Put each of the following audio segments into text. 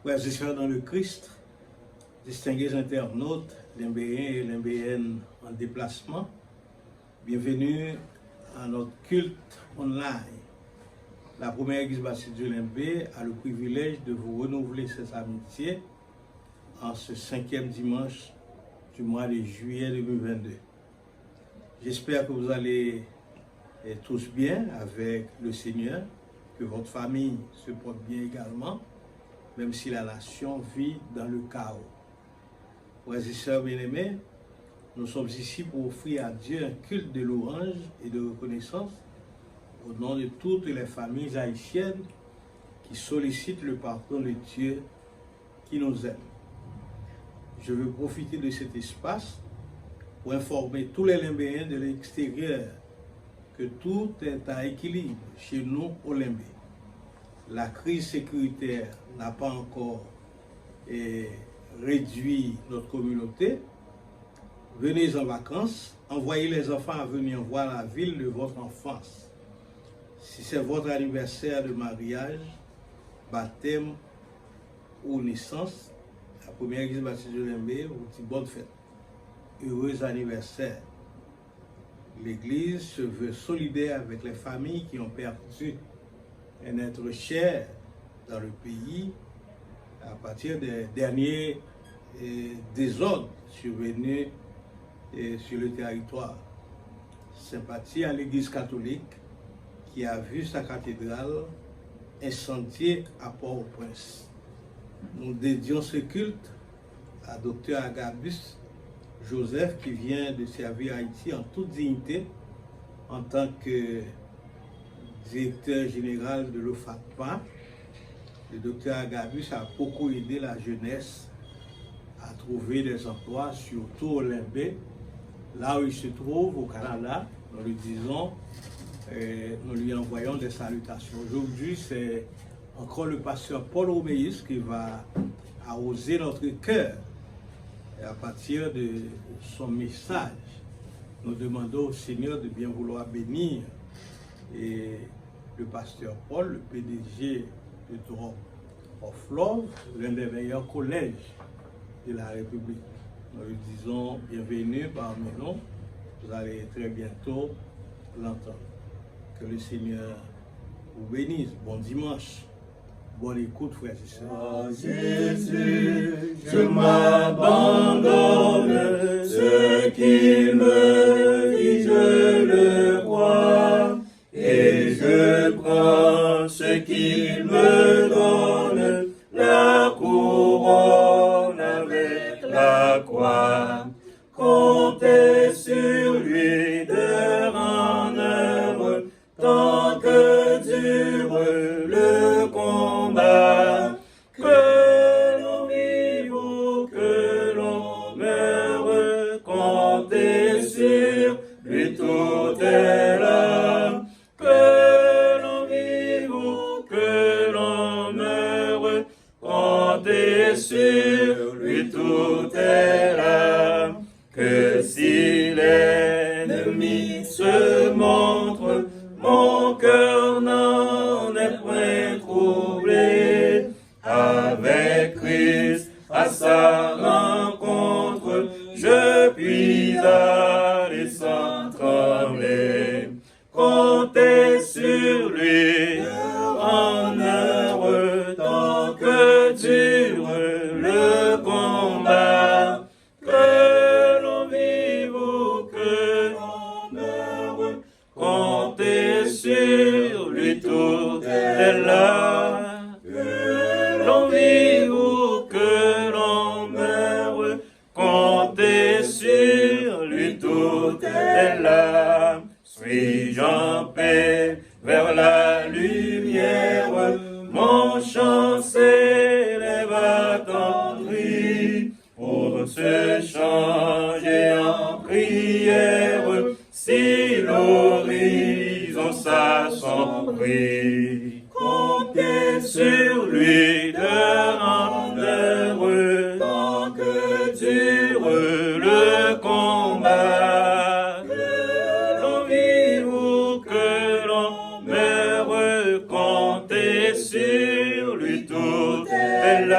Frères et sœurs dans le Christ, distingués internautes, limbéens et limbéennes en déplacement, bienvenue à notre culte online. La première Église baptiste de Limbé a le privilège de vous renouveler ses amitiés en ce 5e dimanche du mois de juillet 2022. J'espère que vous allez tous bien avec le Seigneur, que votre famille se porte bien également, même si la nation vit dans le chaos. Frères et sœurs bien-aimés, nous sommes ici pour offrir à Dieu un culte de louange et de reconnaissance au nom de toutes les familles haïtiennes qui sollicitent le pardon de Dieu qui nous aime. Je veux profiter de cet espace pour informer tous les Limbéens de l'extérieur que tout est à équilibre chez nous au Limbé. La crise sécuritaire n'a pas encore réduit notre communauté. Venez en vacances, envoyez les enfants à venir voir la ville de votre enfance. Si c'est votre anniversaire de mariage, baptême ou naissance, la première Église baptiste de Limbé vous dit bonne fête. Heureux anniversaire. L'Église se veut solidaire avec les familles qui ont perdu un être cher dans le pays à partir des derniers désordres survenus sur le territoire. Sympathie à l'Église catholique qui a vu sa cathédrale incendiée à Port-au-Prince. Nous dédions ce culte à Dr Agabus Joseph qui vient de servir Haïti en toute dignité en tant que directeur général de l'OFATPA. Le docteur Agabus a beaucoup aidé la jeunesse à trouver des emplois, surtout au Limbé, là où il se trouve, au Canada. Nous lui disons, nous lui envoyons des salutations. Aujourd'hui, c'est encore le pasteur Paul Roméus qui va arroser notre cœur. Et à partir de son message, nous demandons au Seigneur de bien vouloir bénir et le pasteur Paul, le PDG de Drop of Love, l'un des meilleurs collèges de la République. Nous lui disons bienvenue parmi nous. Vous allez très bientôt l'entendre. Que le Seigneur vous bénisse. Bon dimanche. Bonne écoute, frères et sœurs. Oh Jésus, je m'abandonne, ce qu'il me dit, je le crois, et je prends ce qu'il me donne, la couronne avec la croix. Comptez sur lui d'heure en heure, tant que dure le combat, que l'on vive ou que l'on meure, comptez sur lui, tout est là. Que l'on vive ou que l'on meure, comptez sur lui, tout est là. Que si l'ennemi se montre, mon cœur n'en est point troublé. Avec Christ à sa rencontre, je puis aller sans trembler. Comptez sur lui en heure, tant que dure le combat. Que l'on vive ou que l'on meure, comptez sur lui, tout est là. Que l'on vive ou que l'on meure, comptez sur lui, tout est là. Suis-je en paix vers la lumière, mon chant s'élève attendri, pour se changer en prière, si l'horizon s'assombrit. Comptez sur lui de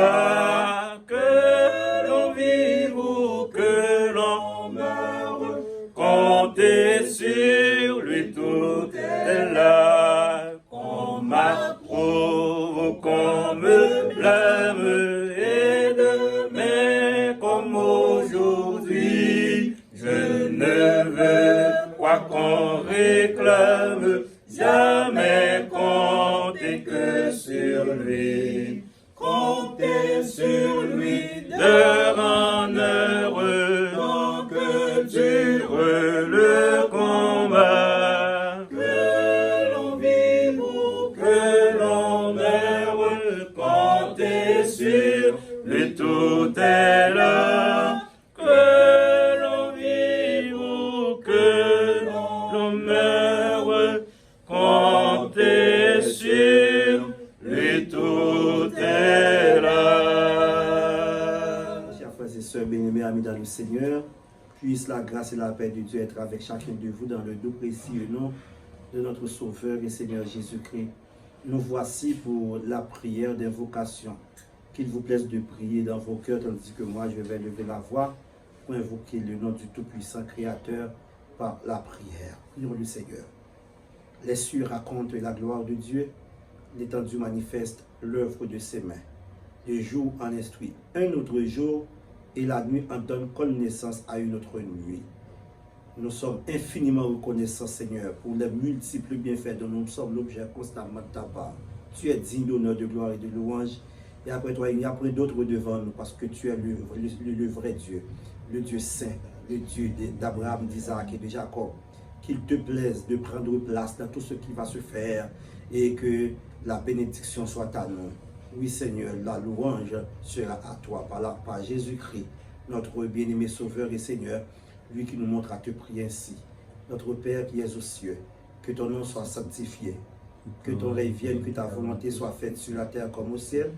là, que l'on vive ou que l'on meure, comptez sur lui, tout est là. Qu'on m'approuve, qu'on me blâme, et demain comme aujourd'hui, je ne veux pas qu'on réclame, jamais compter que sur lui. Comptez sur lui d'heure en heure, tant que dure le combat. Que l'on vive ou que l'on meure, comptez sur lui, tout est là. Que l'on vive ou que l'on meure, comptez sur lui, tout est là. Chers frères et sœurs bien-aimés, amis dans le Seigneur, puisse la grâce et la paix de Dieu être avec chacun de vous dans le doux précieux nom de notre Sauveur et Seigneur Jésus-Christ. Nous voici pour la prière d'invocation. Qu'il vous plaise de prier dans vos cœurs, tandis que moi je vais lever la voix pour invoquer le nom du Tout-Puissant Créateur par la prière. Prions le Seigneur. Les cieux racontent la gloire de Dieu, l'étendue manifeste l'œuvre de ses mains. Le jour en instruit un autre jour, et la nuit en donne connaissance à une autre nuit. Nous sommes infiniment reconnaissants, Seigneur, pour les multiples bienfaits dont nous sommes l'objet constamment de ta part. Tu es digne d'honneur, de gloire et de louange. Et après toi, il n'y a point d'autre devant nous, parce que tu es le vrai Dieu, le Dieu saint, le Dieu d'Abraham, d'Isaac et de Jacob. Qu'il te plaise de prendre place dans tout ce qui va se faire et que la bénédiction soit à nous. Oui, Seigneur, la louange sera à toi par Jésus-Christ, notre bien-aimé Sauveur et Seigneur, lui qui nous montre à te prier ainsi. Notre Père qui es aux cieux, que ton nom soit sanctifié, que ton règne vienne, que ta volonté soit faite sur la terre comme au ciel.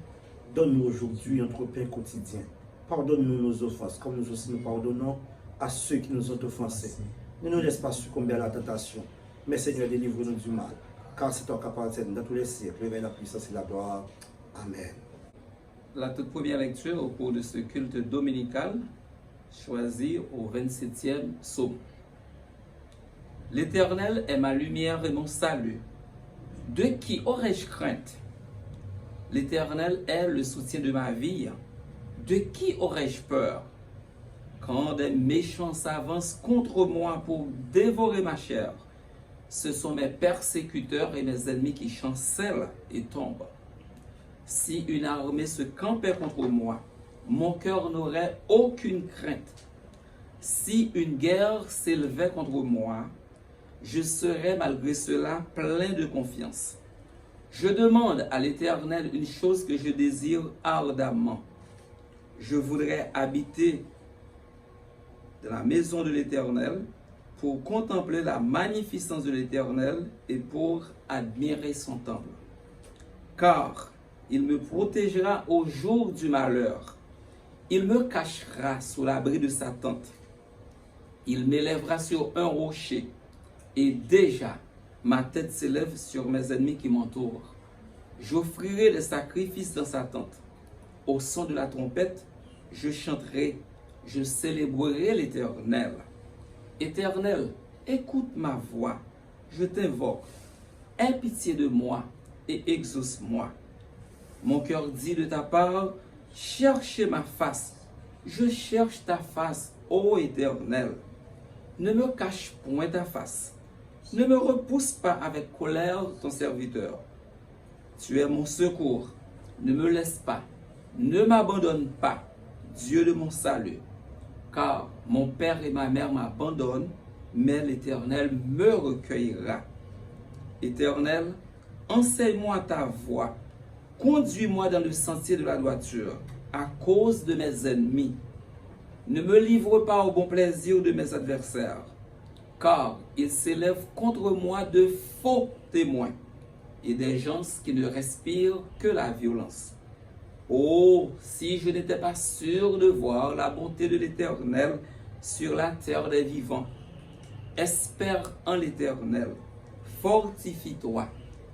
Donne-nous aujourd'hui notre pain quotidien. Pardonne-nous nos offenses, comme nous aussi nous pardonnons à ceux qui nous ont offensés. Ne nous laisse pas succomber à la tentation, mais Seigneur, délivre-nous du mal, car c'est toi qui appartiens dans tous les siècles, révèle la puissance et la gloire. Amen. La toute première lecture au cours de ce culte dominical, choisi au 27e psaume. L'Éternel est ma lumière et mon salut. De qui aurais-je crainte? L'Éternel est le soutien de ma vie. De qui aurais-je peur? Quand des méchants s'avancent contre moi pour dévorer ma chair, ce sont mes persécuteurs et mes ennemis qui chancellent et tombent. Si une armée se campait contre moi, mon cœur n'aurait aucune crainte. Si une guerre s'élevait contre moi, je serais malgré cela plein de confiance. Je demande à l'Éternel une chose que je désire ardemment. Je voudrais habiter dans la maison de l'Éternel pour contempler la magnificence de l'Éternel et pour admirer son temple. Car il me protégera au jour du malheur. Il me cachera sous l'abri de sa tente. Il m'élèvera sur un rocher. Et déjà, ma tête s'élève sur mes ennemis qui m'entourent. J'offrirai des sacrifices dans sa tente. Au son de la trompette, je chanterai, je célébrerai l'Éternel. Éternel, écoute ma voix, je t'invoque. Aie pitié de moi et exauce-moi. Mon cœur dit de ta part, cherchez ma face. Je cherche ta face, ô Éternel. Ne me cache point ta face. Ne me repousse pas avec colère ton serviteur. Tu es mon secours. Ne me laisse pas. Ne m'abandonne pas, Dieu de mon salut. Car mon père et ma mère m'abandonnent, mais l'Éternel me recueillera. Éternel, enseigne-moi ta voie. Conduis-moi dans le sentier de la droiture, à cause de mes ennemis. Ne me livre pas au bon plaisir de mes adversaires, car ils s'élèvent contre moi de faux témoins et des gens qui ne respirent que la violence. Oh, si je n'étais pas sûr de voir la bonté de l'Éternel sur la terre des vivants. Espère en l'Éternel, fortifie-toi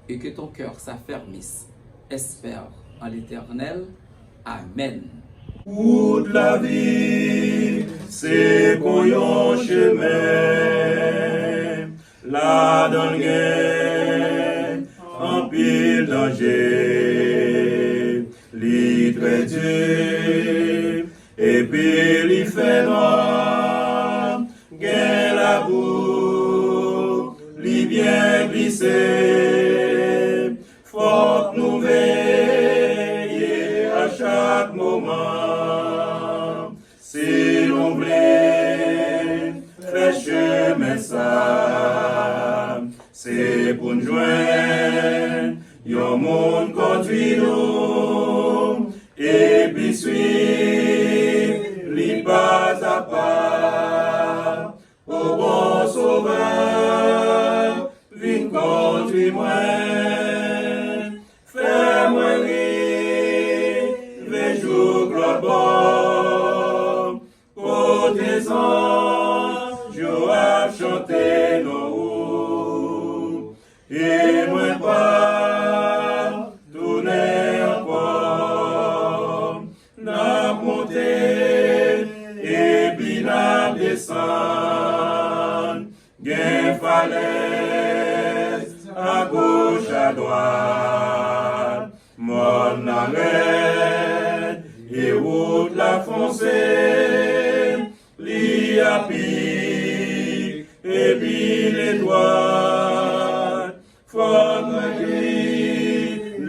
et que ton cœur s'affermisse. Espère en l'Éternel, Amen. Toute la vie, c'est qu'on yon chemin, la dans le en pile danger, li très dur, et puis li fait noir, gain la boue, li bien glissé, faut que nous veiller à chaque moment, si l'on voulait faire chemin ça, c'est pour nous joindre, yon monde conduit nous, et puis suivre, li pas à pas, au bon sauveur, vin conduit moi, fais-moi rire, jour global, côté anges, je vais chanter nous, et moi pas, tourner encore, n'a monté, et puis n'a descend, gain falaise, à gauche, à droite, mon arrête, et route la foncée, li a pique, et puis les doigts, faut me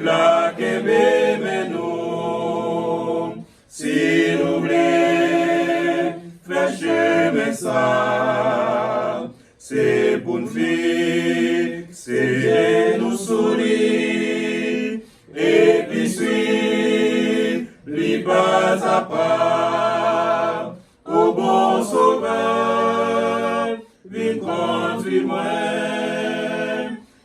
la kebe mais nous, si nous voulons faire chemin ça, c'est pour une fille, c'est nous sourire, et puis suivre, li pas à pas, au bon sauveur, vin conduire moi,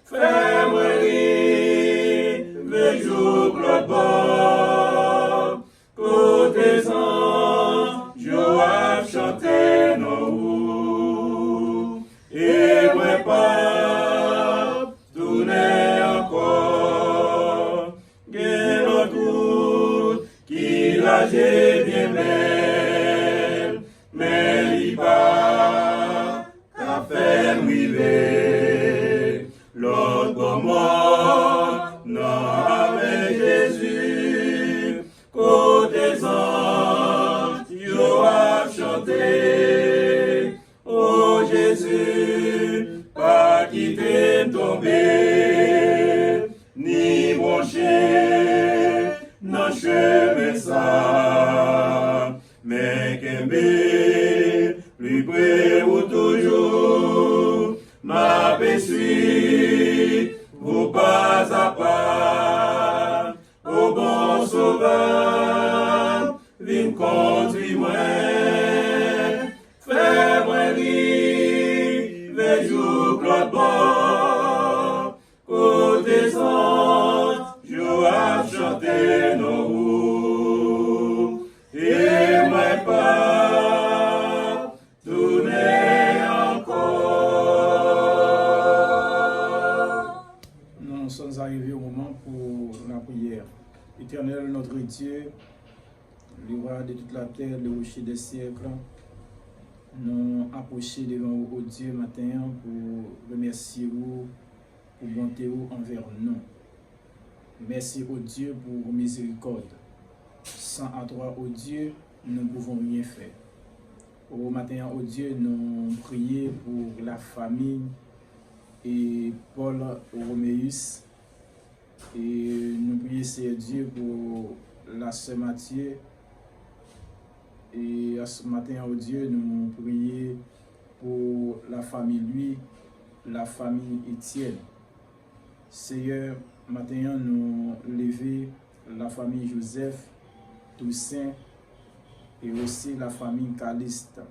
fais-moi rire, le jour global, côté anges, je vais chanter nous, et moi pas, tourner encore, gain l'autre qui l'a j'ai bien belle, mais il pas qu'à faire m'river, l'autre comment, non avec Jésus, côté anges, yo a chanté, oh Jésus, pas quitter tomber, ni brancher, non chemin ça, mais qu'aimer, lui près ou toujours, ma paix suit, vous pas à pas, au bon sauveur, vin conduire moi, fais-moi rire, les jours global, côté anges, je vais chanter nous, et moi pas, tourner encore. Nous sommes arrivés au moment pour la prière. Éternel, notre Dieu, le roi de toute la terre, le rocher des siècles, nous approchons devant vous, oh Dieu, matin, pour remercier vous pour bonté envers nous. Merci, oh Dieu, pour vos miséricordes. Sans à toi, oh Dieu, nous ne pouvons rien faire. Au matin, oh Dieu, nous prions pour la famille et Paul Roméus. Et nous prions, Seigneur Dieu, pour la sœur Mathieu. Et ce matin, oh Dieu, nous prions pour la famille lui, la famille Étienne. Seigneur, matin, nous levons la famille Joseph, Toussaint et aussi la famille Caliste.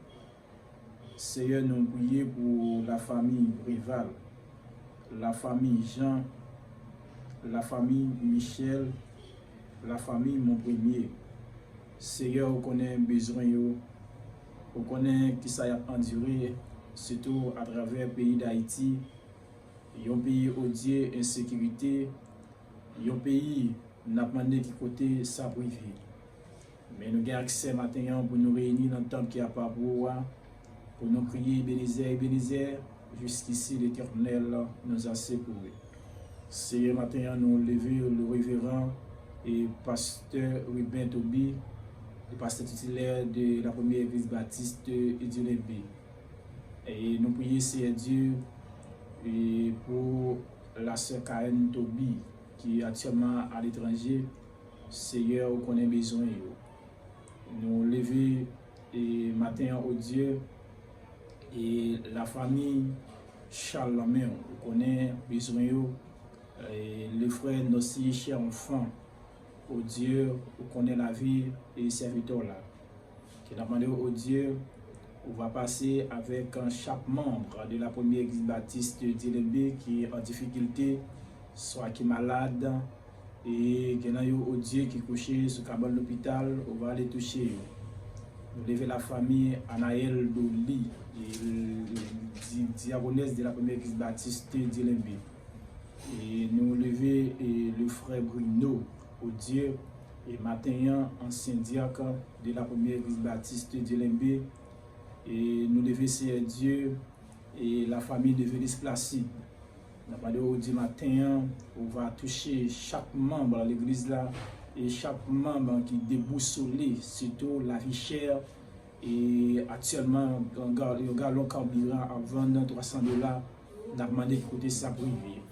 Seigneur, nous prions pour la famille Brival, la famille Jean, la famille Michel, la famille Mon Premier. Seigneur, on connaît besoin, on connaît qui ça a enduré, surtout à travers le pays d'Haïti. Un pays odieux, insécurité, un pays n'a pas demandé qui côté ça privé. Et nous avons accès maintenant pour nous réunir dans le temps qui a pas pour nous crier Bénézère, jusqu'ici l'Éternel nous a secourus. C'est maintenant nous lever le révérend et pasteur Ruben Tobi, le pasteur titulaire de la première église baptiste Idilembe. Et nous prions Seigneur Dieu et pour la sœur Karen Tobi qui est actuellement à l'étranger. Seigneur, vous connaissez besoin. Nous lever et matin au Dieu et la famille Charles Lamère, vous connaissez besoin. Et les frères, nos si chers enfants, au Dieu, vous connaissez la vie et serviteurs là. Qui n'a demandé au Dieu, on va passer avec chaque membre de la première église baptiste d'Ilembe qui est en difficulté, soit qui est malade, et qui a au Dieu qui est couché sur le l'hôpital, on va aller toucher. Nous lever la famille Anaël Doli, diaconesse de la première église baptiste d'Ilembe. Et nous lever le frère Bruno au Dieu et matin ancien diacre de la première église baptiste d'Ilembe. Et nous lever Seigneur Dieu et la famille de Vélis Placide. Au Dieu matin, on va toucher chaque membre de l'église là et chaque membre qui est déboussolé, surtout la vie chère. Et actuellement, on garde le carburant à $20, $300. On a demandé de côté ça privé.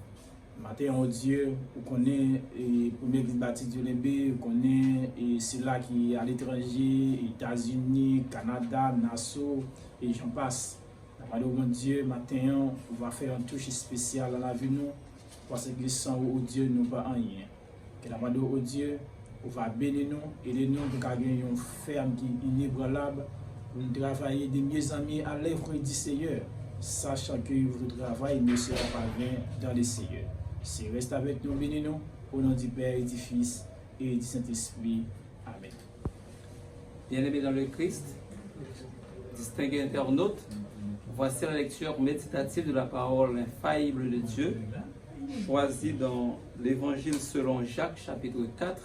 Matin, oh Dieu, vous connaissez la première église baptiste d'Ilembe, vous connaissez c'est là qui est à l'étranger, États-Unis, Canada, Nassau, et j'en passe. Oh Dieu, matin, on va faire une touche spéciale à la vie nous, parce que sans oh Dieu, nous pas rien. Que la demande au Dieu, on va bénir nous, aider nous pour gagner une ferme qui est inébranlable, pour nous travailler de mes amis à l'œuvre du Seigneur, sachant que votre travail ne sera pas vain dans le Seigneur. Si reste avec nous, bénis-nous, au nom du Père et du Fils et du Saint-Esprit. Amen. Bien-aimés dans le Christ, distingués internautes, voici la lecture méditative de la parole infaillible de Dieu, choisie dans l'Évangile selon Jacques, chapitre 4.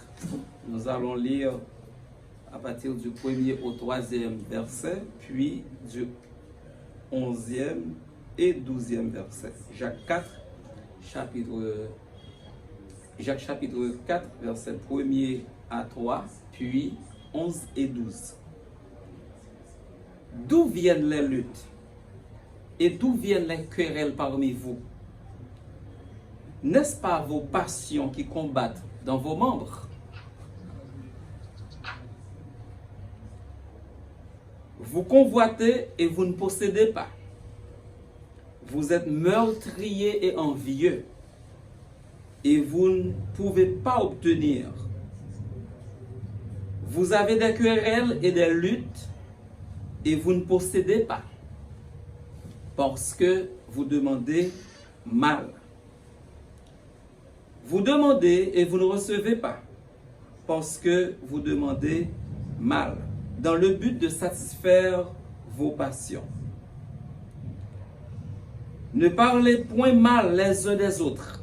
Nous allons lire à partir du 1er au 3e verset, puis du 11e et 12e verset. Jacques chapitre 4, verset 1er à 3, puis 11 et 12. D'où viennent les luttes et d'où viennent les querelles parmi vous? N'est-ce pas vos passions qui combattent dans vos membres? Vous convoitez et vous ne possédez pas. Vous êtes meurtriers et envieux et vous ne pouvez pas obtenir. Vous avez des querelles et des luttes et vous ne possédez pas parce que vous demandez mal. Vous demandez et vous ne recevez pas parce que vous demandez mal, dans le but de satisfaire vos passions. Ne parlez point mal les uns des autres.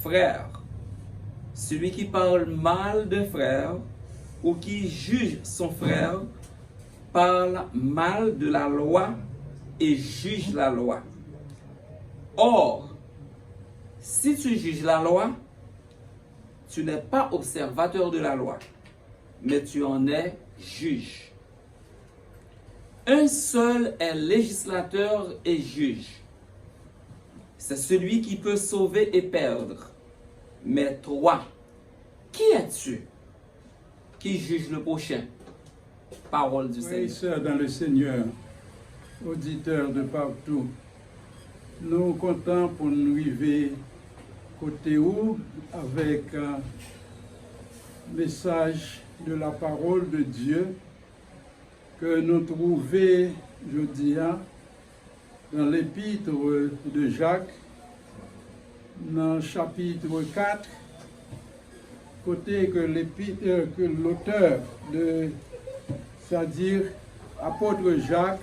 Frères, celui qui parle mal d'un frère ou qui juge son frère parle mal de la loi et juge la loi. Or, si tu juges la loi, tu n'es pas observateur de la loi, mais tu en es juge. Un seul est législateur et juge. C'est celui qui peut sauver et perdre. Mais toi, qui es-tu qui juge le prochain? Parole du Seigneur. Oui, sœurs dans le Seigneur, auditeurs de partout, nous comptons pour nous arriver côté où avec un message de la parole de Dieu que nous trouvons, je dis, dans l'épître de Jacques, dans le chapitre 4, côté que l'auteur c'est-à-dire apôtre Jacques,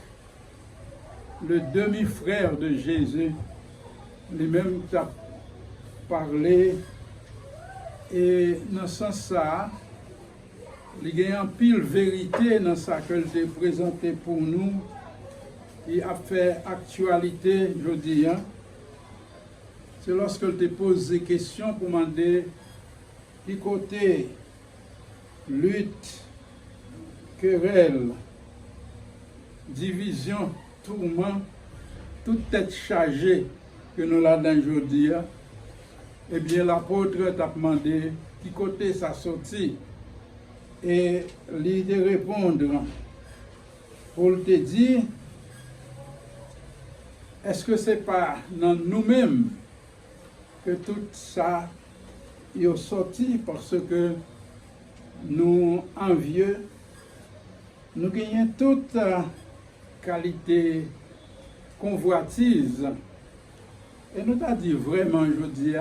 le demi-frère de Jésus, lui-même a parlé, et dans ce sens-là, il y a un pile vérité dans ça qu'elle t'a présenté pour nous. Il a fait actualité, je dis. Hein? C'est lorsqu'elle te pose des questions pour demander du côté lutte, querelle, division, tourment, toute tête chargée que nous l'avons aujourd'hui. Eh bien, l'apôtre t'a demandé qui côté ça sorti et lui de répondre pour te dire est-ce que c'est pas dans nous-mêmes que tout ça est sorti parce que nous envieux, nous gagnons toute qualité convoitise et nous t'a dit vraiment aujourd'hui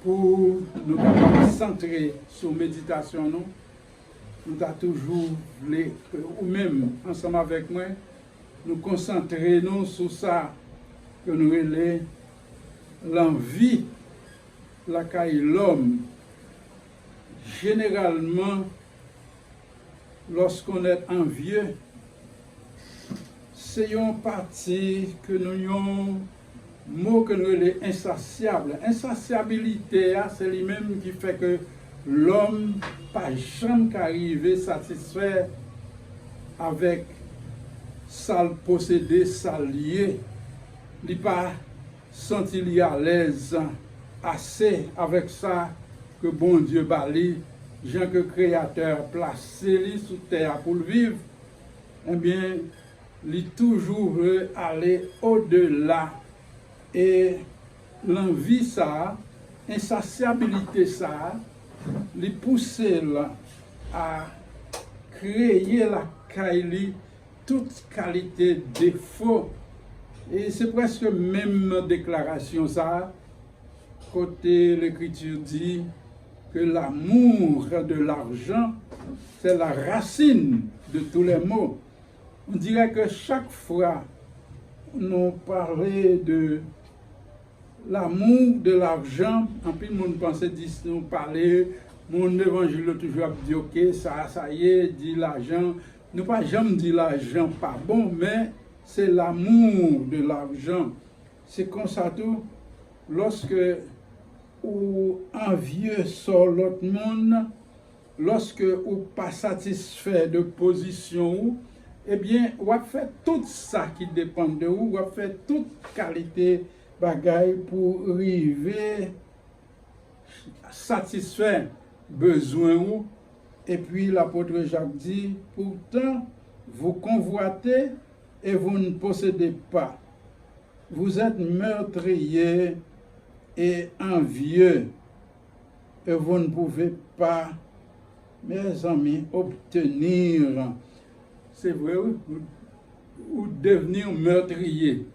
pour nous capables centrer sur méditation nous avons toujours voulu ou même ensemble avec moi nous concentrer nous sur ça que nous relais l'envie la caille l'homme généralement lorsqu'on est envieux c'est une partie que nous avons mot que nous est insatiable. Insatiabilité, c'est lui-même qui fait que l'homme pas jamais qu'arriver satisfait avec sa possédé, sa lié. Il n'est pas senti à l'aise assez avec ça que bon Dieu bali, Jean que créateur placé sous terre pour le vivre. Eh bien, il toujours veut aller au-delà. Et l'envie ça, insatiabilité ça, les pousser à créer la qualité, toute qualité défaut. Et c'est presque même déclaration ça, côté l'écriture dit que l'amour de l'argent, c'est la racine de tous les maux. On dirait que chaque fois nous parlait de l'amour de l'argent, en plus, le monde pensait, nous parler, mon évangile toujours dit, ok, ça y est, dit l'argent. Nous pas jamais dit l'argent pas bon, mais c'est l'amour de l'argent. C'est comme ça tout, lorsque ou envieux sur l'autre monde, lorsque ou pas satisfait de position, eh bien, on va faire tout ça qui dépend de vous, on va faire toute qualité bagaille pour arriver satisfaire besoin ou et puis l'apôtre Jacques dit pourtant vous convoitez et vous ne possédez pas, vous êtes meurtriers et envieux et vous ne pouvez pas, mes amis, obtenir, c'est vrai, ou devenir meurtrier.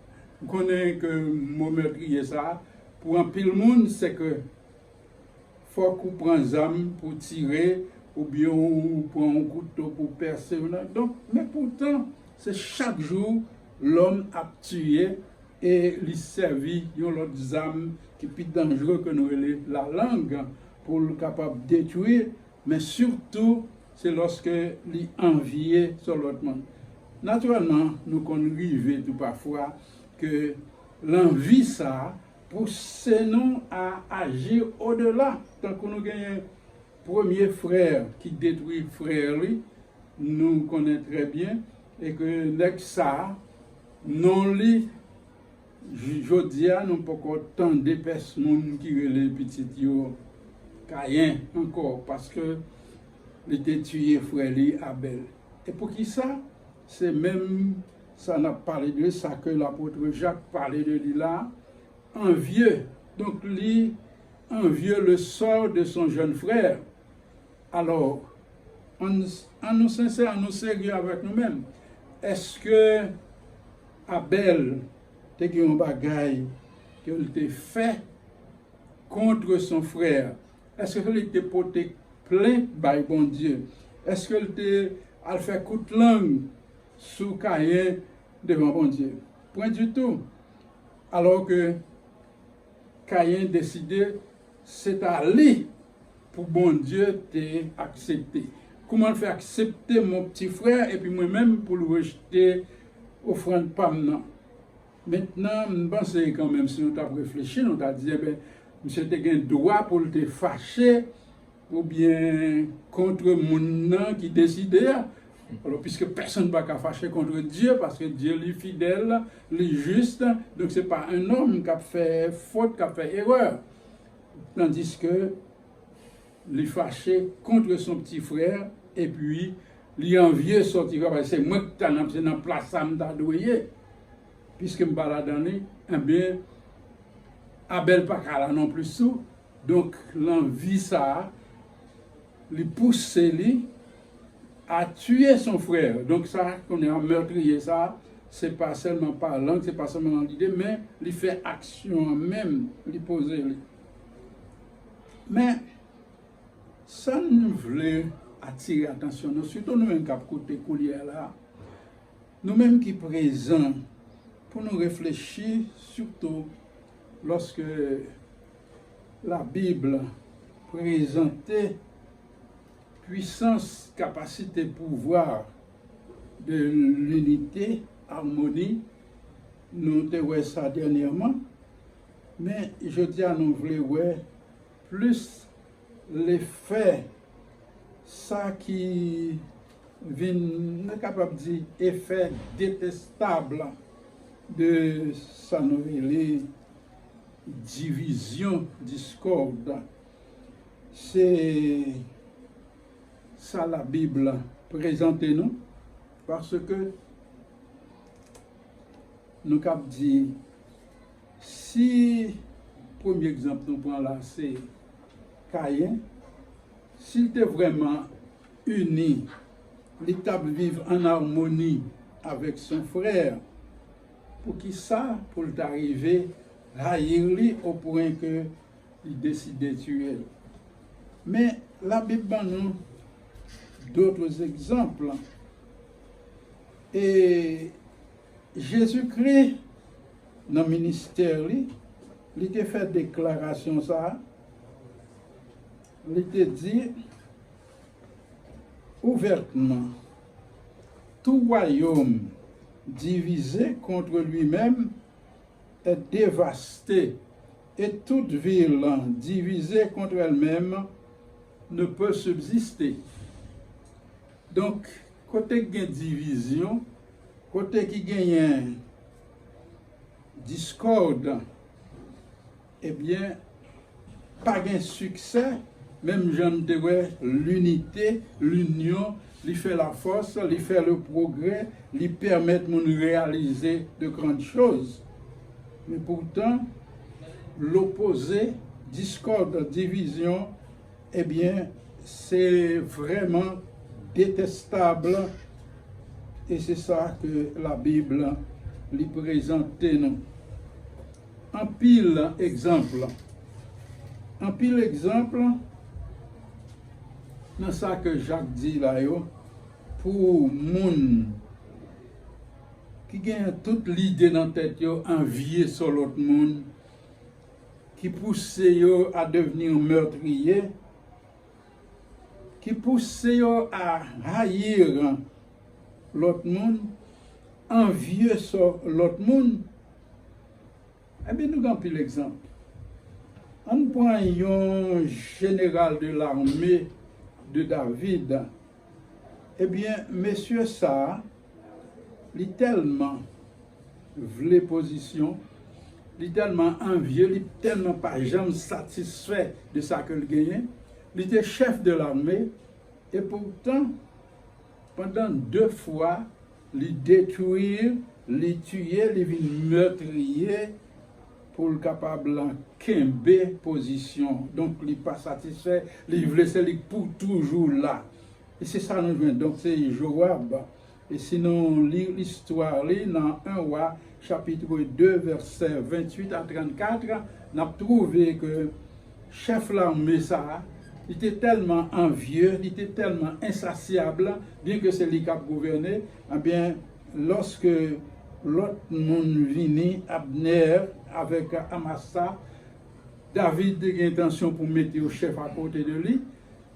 Vous connaissez que le mot meurtrier, ça, pour un pile monde, c'est que faut qu'on prenne des armes pour tirer, ou bien on prend un couteau pour percer. Donc, mais pourtant, c'est chaque jour l'homme a tué et lui servi l'autre arme qui est plus dangereux que nous, la langue, pour le capable de détruire, mais surtout, c'est lorsque lui envier sur l'autre monde. Naturellement, nous connaissons tout parfois que l'envie ça pousse nous à agir au-delà. Tant que nous gagnons premier frère qui détruit frère lui, nous connaissons très bien et que avec ça, non li, je dis à nous pas tant de personnes qui les petits yo Caïn encore parce que il était tué frère lui Abel. Et pour qui ça? C'est même ça n'a parlé de ça que l'apôtre Jacques parlait de lui là, envieux. Donc lui envieux le sort de son jeune frère. Alors, en nous sincère, en nous sérieux avec nous-mêmes, est-ce que Abel te dit un bagaille qu'il t'a fait contre son frère? Est-ce qu'il t'a porté plainte par bon Dieu? Est-ce qu'il t'a fait coup de langue sous Caïn devant bon Dieu? Point du tout. Alors que Caïn décidait, c'est à lui pour bon Dieu t'accepter. Comment le faire accepter mon petit frère et puis moi-même pour le rejeter offrande pas maintenant. Maintenant, je pense quand même, si nous avons réfléchi, nous avons dit, monsieur, tu as un droit pour te fâcher ou bien contre mon qui décide. Alors, puisque personne ne va fâcher contre Dieu, parce que Dieu est fidèle, il est juste, donc ce n'est pas un homme qui a fait faute, qui a fait erreur. Tandis que il est fâché contre son petit frère, et puis il est envieux sortir, c'est moi qui suis dans la place à m'adouiller. Puisque je me balade, eh bien, Abel pas là non plus sous, donc l'envie ça, il pousse lui à tuer son frère. Donc ça, qu'on est en meurtrier, ça, c'est pas seulement par langue, c'est pas seulement dans l'idée, mais il fait action même, il pose lui. Mais ça nous voulait attirer l'attention, surtout nous-mêmes qui avons côté coulier là, nous-mêmes qui présents, pour nous réfléchir, surtout lorsque la Bible présentait puissance, capacité, pouvoir de l'unité, harmonie, nous avons vu ça dernièrement, mais je dis à nous voulons plus l'effet, ça qui vient capable de dire effet détestable de ça nous les division, discorde. C'est ça la Bible présente nous, parce que nous avons dit, si, premier exemple nous prenons là, c'est Caïn, s'il était vraiment uni, l'étape vivre en harmonie avec son frère, pour qui ça, pour l'arriver, haïr au point que il décide de tuer. Mais la Bible nous d'autres exemples. Et Jésus-Christ, dans le ministère, il a fait déclaration ça. Il a dit ouvertement, tout royaume divisé contre lui-même est dévasté, et toute ville divisée contre elle-même ne peut subsister. Donc, côté qui y a division, côté qui gagne discorde, eh bien, pas de succès, même j'en dirais l'unité, l'union, lui fait la force, lui fait le progrès, lui permet de réaliser de grandes choses. Mais pourtant, l'opposé, discorde, division, eh bien, c'est vraiment détestable. Et c'est ça que la Bible lui présente nous. En pile exemple. En pile exemple, dans ça que Jacques dit là, pour moun qui gagne toute l'idée dans la tête, envier sur l'autre monde, qui pousse à devenir meurtrier, qui pousse à haïr l'autre monde, envieux sur l'autre monde. Eh bien, nous avons pris l'exemple. On prend un général de l'armée de David. Eh bien, monsieur ça, il est tellement voulait position, il est tellement envieux, il est tellement pas jamais satisfait de ça qu'il gagnait. Il était chef de l'armée et pourtant, pendant 2 fois, il détruire, il tuer, il vient meurtrier pour le capable en quimber position. Donc, il n'est pas satisfait, il veut laisser pour toujours là. Et c'est ça nous vient. Donc, c'est Joab. Et sinon, lire l'histoire, dans 1 roi, chapitre 2, verset 28 à 34, on a trouvé que chef l'armée, ça, il était tellement envieux, il était tellement insatiable, bien que c'est lui qui a gouverné, eh bien, lorsque l'autre monde vini, Abner, avec Amasa, David a eu intention pour mettre le chef à côté de lui.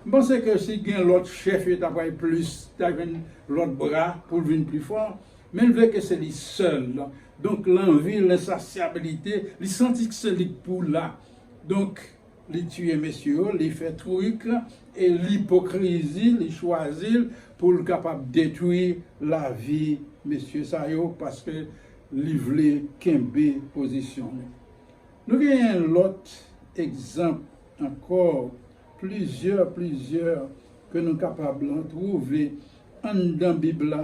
Je pense que si il y a l'autre chef, il a plus, l'autre bras pour venir plus fort. Mais il veut que c'est lui seul. Donc l'envie, l'insatiabilité, il sentit que c'est lui pour là. Donc, il tue messieurs, il fait truc, et l'hypocrisie, il choisit pour le capable de détruire la vie, messieurs Sayo, parce que il voulait qu'une position. Nous avons l'autre exemple encore, plusieurs que nous sommes capables de trouver dans la Bible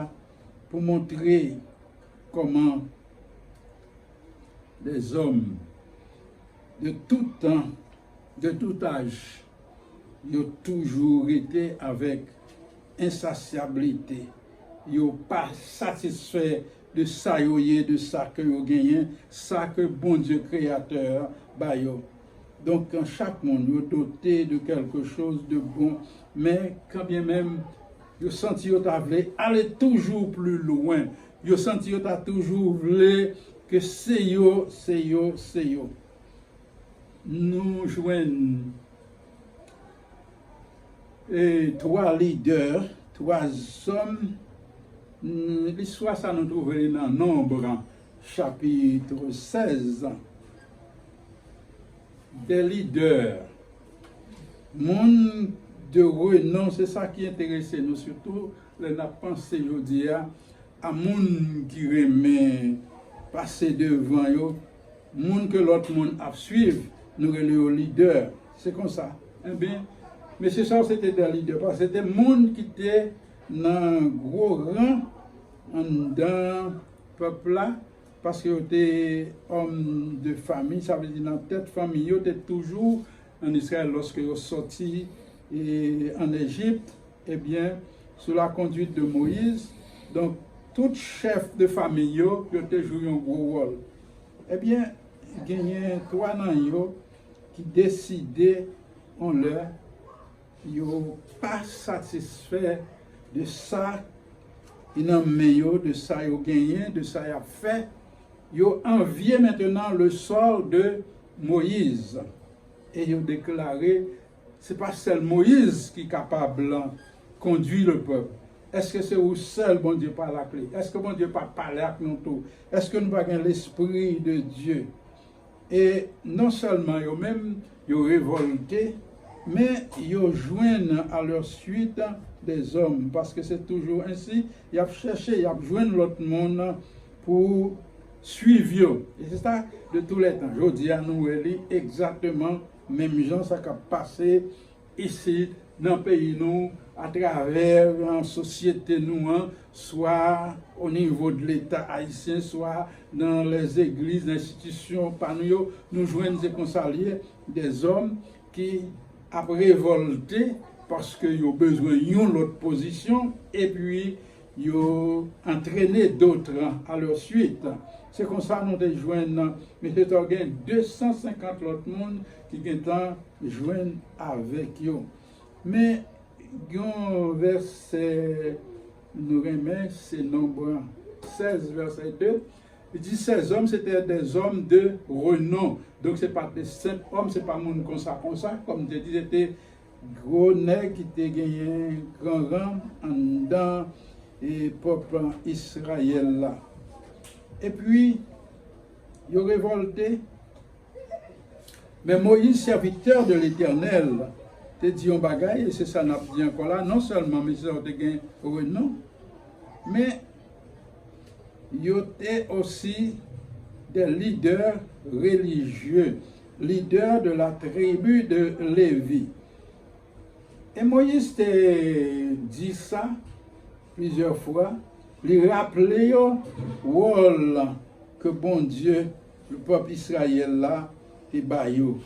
pour montrer comment des hommes de tout temps, de tout âge, ils ont toujours été avec insatiabilité. Ils n'ont pas satisfait de ça, de ça que ils ont gagné, ça que bon Dieu créateur bah yo. Donc en chaque monde, ils sont dotés de quelque chose de bon, mais quand bien même, ils ont senti qu'ils avaient aller toujours plus loin. Ils ont senti qu'ils ont toujours voulu que c'est yo. Nous joignons trois leaders, trois hommes. L'histoire, ça nous trouve dans Nombre, chapitre 16. Des leaders, monde de renom, c'est ça qui intéresse nous, surtout, on a pensé aujourd'hui à monde qui remet passer devant eux, monde que l'autre monde a suivre, nous les leaders. C'est comme ça. Eh bien, mais c'est ça, c'était des leaders, parce que c'était monde qui était dans un gros rang dans le peuple là, parce que était homme de famille, ça veut dire dans tête famille, il était toujours en Israël lorsque ils sont sortis en Égypte, eh bien, sous la conduite de Moïse. Donc, tout chef de famille, il était joué un gros rôle. Eh bien, il y a trois nains qui décidaient en leur, ils n'ont pas satisfait de ça, ils n'ont meilleur de ça, ils ont gagné, de ça, ils ont fait. Ils ont envié maintenant le sort de Moïse. Et ils ont déclaré, ce n'est pas seul Moïse qui est capable de conduire le peuple. Est-ce que c'est vous seul, bon Dieu, par la clé? Est-ce que bon Dieu pas parler avec nous tous? Est-ce que nous avons l'esprit de Dieu? Et non seulement ils ont révolté, mais ils ont joint à leur suite des hommes. Parce que c'est toujours ainsi, ils ont cherché, ils ont joint l'autre monde pour suivre. Et c'est ça de tous les temps. Je dis à nous exactement même gens ça qui a passé ici dans le pays nous, à travers en société nous, soit au niveau de l'État haïtien, soit dans les églises, les institutions, par nous joignons des conseillers, des hommes qui ont révolté parce qu'ils ont besoin de l'autre position et puis ils ont entraîné d'autres à leur suite. C'est comme ça que nous avons joint, mais c'est 250 autres monde qui ont joint avec eux. Mais il y a un verset, nous remet, c'est Nombre 16, verset 2. Il dit ces hommes, c'était des hommes de renom. Donc, ce n'est pas des simples hommes, ce n'est pas monde comme ça. Comme je dis, c'était gros nègres qui étaient gagné un grand rang dans le peuple Israël là. Et puis, ils ont révolté. Mais Moïse, serviteur de l'Éternel, te dit un bagaille, et c'est ça n'a dit encore là, non seulement mais ça a gagné renom, mais il y a aussi des leaders religieux, leaders de la tribu de Lévi. Et Moïse te dit ça plusieurs fois, lui rappeler le rôle que bon Dieu, le peuple Israël là, te baillot.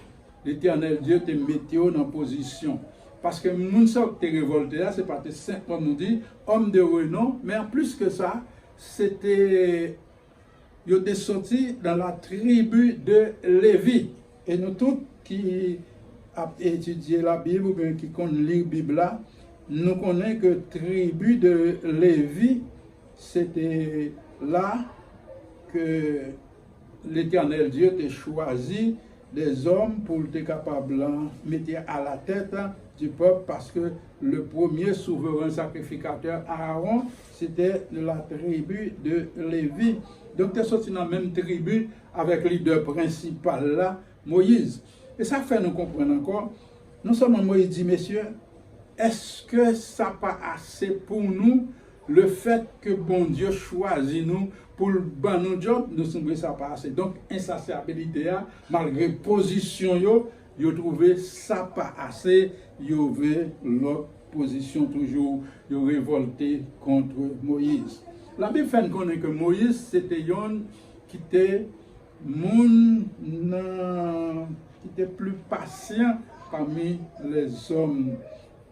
L'Éternel Dieu te mette dans position. Parce que nous sommes révoltés là, c'est pas simple comme nous dit, homme de renom, mais en plus que ça, c'était, ils étaient sortis dans la tribu de Lévi. Et nous tous qui avons étudié la Bible ou bien qui connaissent lire la Bible là, nous connaissons que la tribu de Lévi, c'était là que l'Éternel Dieu t'a choisi des hommes pour être capable de mettre à la tête du peuple parce que le premier souverain sacrificateur Aaron, c'était de la tribu de Lévi. Donc, tu es sorti dans la même tribu avec le leader principal là, Moïse. Et ça fait nous comprendre encore. Non seulement Moïse dit, messieurs, est-ce que ça n'a pas assez pour nous le fait que bon Dieu choisit nous pour le bon nous job, nous semble ça pas assez. Donc, insatiabilité, malgré position, yo trouvé ça pas assez, yo veut l'autre position toujours, yo révolté contre Moïse. La Bible fait connaître que Moïse, c'était un qui était plus patient parmi les hommes.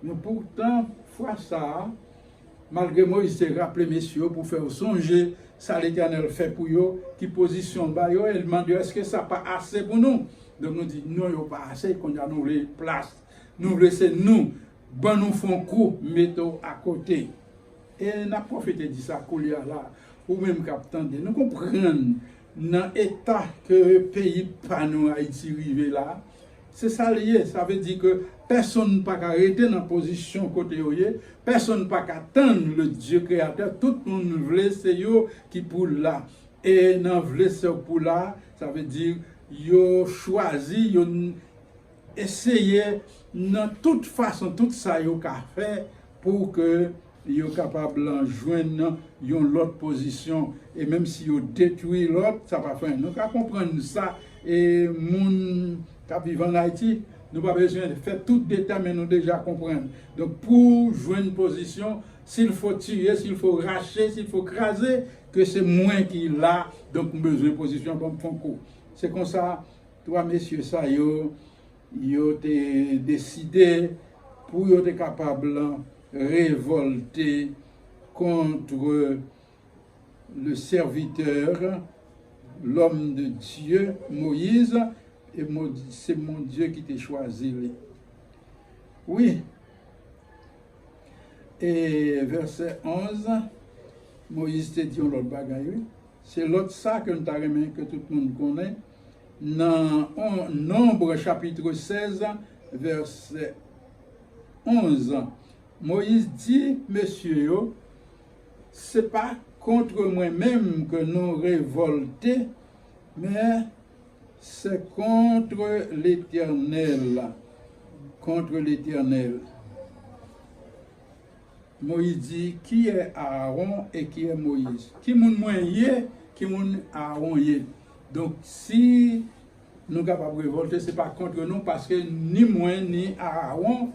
Mais pourtant, fois ça, malgré Moïse s'est rappelé, messieurs, pour faire songer, ça l'Éternel fait pour eux, qui position bas, il demande est-ce que ça pas assez pour nous? Donc nous dit non, il n'y a pas assez, qu'on a nous les places. Nous laissons nous, ben nous font coup, mettons à côté. Et n'a prophété dit ça, Koulia là, ou même capitaine, nous comprenons dans l'état que le pays pas nous Haïti rivé là. C'est ça lié, ça veut dire que personne ne peut arrêter dans la position côté oye, personne ne peut attendre le Dieu créateur, tout le monde veut c'est yo qui pour là. Et dans veut ce pour là, ça veut dire yo choisi, yo essayer dans toute façon tout ça yo qu'a fait pour que yo capable de joindre une autre position et même si yo détruit l'autre, ça va faire. Nous qu'à comprendre ça et moun qui vivent en Haïti, nous n'avons pas besoin de faire tout détail, mais nous déjà comprendre. Donc, pour jouer une position, s'il faut tuer, s'il faut racher, s'il faut craser, que c'est moins qui l'a, donc nous avons besoin de position pour faire coup. C'est comme ça, toi, messieurs, ça, yo décidé pour être capable de révolter contre le serviteur, l'homme de Dieu, Moïse. Et c'est mon Dieu qui t'a choisi. Oui. Et verset 11, Moïse te dit l'autre bagaille. C'est l'autre ça que nous avons que tout le monde connaît. Dans Nombre chapitre 16, verset 11, Moïse dit, messieurs, c'est pas contre moi-même que nous révoltons, mais c'est contre l'Éternel. Contre l'Éternel. Moïse dit, qui est Aaron et qui est Moïse? Qui moun moyen, qui moun Aaron yé. Donc, si nous sommes capables de révolter, ce n'est pas contre nous, parce que ni moi ni Aaron,